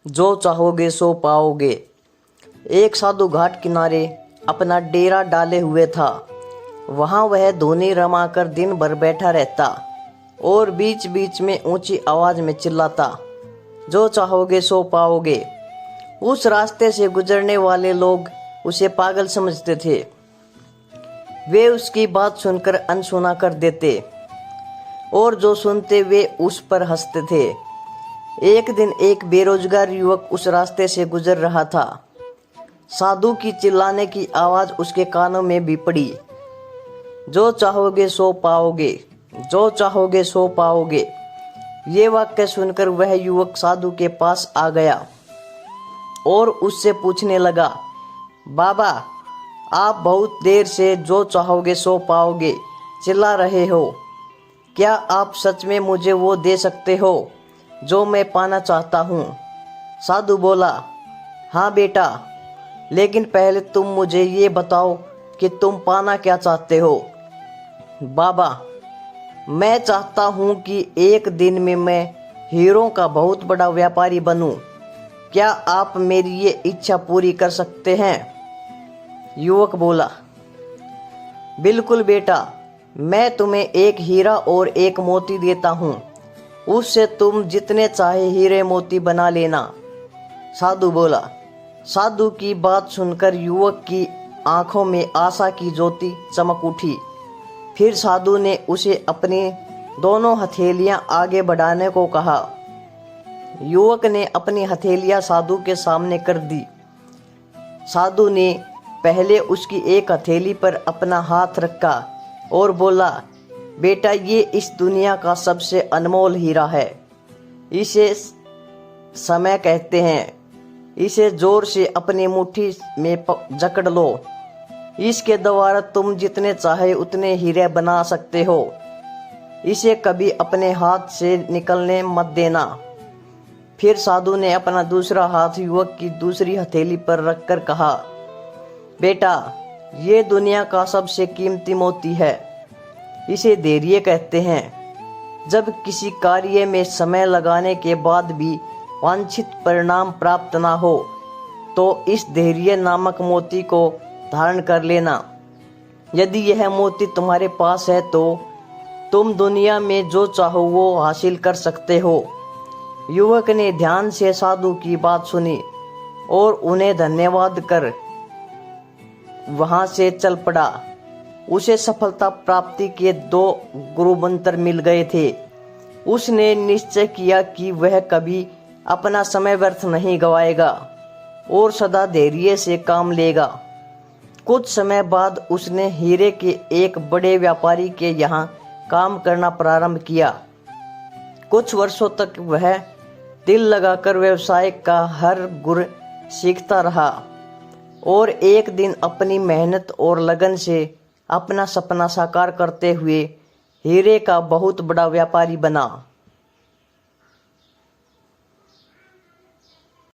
जो चाहोगे सो पाओगे। एक साधु घाट किनारे अपना डेरा डाले हुए था। वहाँ वह धुनी रमाकर दिन भर बैठा रहता और बीच बीच में ऊंची आवाज में चिल्लाता, जो चाहोगे सो पाओगे। उस रास्ते से गुजरने वाले लोग उसे पागल समझते थे। वे उसकी बात सुनकर अनसुना कर देते और जो सुनते वे उस पर हंसते थे। एक दिन एक बेरोजगार युवक उस रास्ते से गुजर रहा था। साधु की चिल्लाने की आवाज उसके कानों में भी पड़ी, जो चाहोगे सो पाओगे, जो चाहोगे सो पाओगे। ये वाक्य सुनकर वह युवक साधु के पास आ गया और उससे पूछने लगा, बाबा, आप बहुत देर से जो चाहोगे सो पाओगे चिल्ला रहे हो। क्या आप सच में मुझे वो दे सकते हो जो मैं पाना चाहता हूँ? साधु बोला, हाँ बेटा, लेकिन पहले तुम मुझे ये बताओ कि तुम पाना क्या चाहते हो। बाबा, मैं चाहता हूँ कि एक दिन में मैं हीरों का बहुत बड़ा व्यापारी बनूं। क्या आप मेरी ये इच्छा पूरी कर सकते हैं? युवक बोला, बिल्कुल बेटा, मैं तुम्हें एक हीरा और एक मोती देता हूँ। उससे तुम जितने चाहे हीरे मोती बना लेना। साधु बोला। साधु की बात सुनकर युवक की आंखों में आशा की ज्योति चमक उठी। फिर साधु ने उसे अपनी दोनों हथेलियां आगे बढ़ाने को कहा। युवक ने अपनी हथेलियां साधु के सामने कर दी। साधु ने पहले उसकी एक हथेली पर अपना हाथ रखा और बोला, बेटा, ये इस दुनिया का सबसे अनमोल हीरा है। इसे समय कहते हैं। इसे जोर से अपनी मुट्ठी में जकड़ लो। इसके द्वारा तुम जितने चाहे उतने हीरे बना सकते हो। इसे कभी अपने हाथ से निकलने मत देना। फिर साधु ने अपना दूसरा हाथ युवक की दूसरी हथेली पर रखकर कहा, बेटा, ये दुनिया का सबसे कीमती मोती है। इसे धैर्य कहते हैं। जब किसी कार्य में समय लगाने के बाद भी वांछित परिणाम प्राप्त ना हो तो इस धैर्य नामक मोती को धारण कर लेना। यदि यह मोती तुम्हारे पास है तो तुम दुनिया में जो चाहो वो हासिल कर सकते हो। युवक ने ध्यान से साधु की बात सुनी और उन्हें धन्यवाद कर वहां से चल पड़ा। उसे सफलता प्राप्ति के 2 गुरु मंत्र मिल गए थे। उसने निश्चय किया कि वह कभी अपना समय व्यर्थ नहीं गवाएगा और सदा धैर्य से काम लेगा। कुछ समय बाद उसने हीरे के एक बड़े व्यापारी के यहाँ काम करना प्रारंभ किया। कुछ वर्षों तक वह दिल लगाकर व्यवसाय का हर गुर सीखता रहा और एक दिन अपनी मेहनत और लगन से अपना सपना साकार करते हुए हीरे का बहुत बड़ा व्यापारी बना।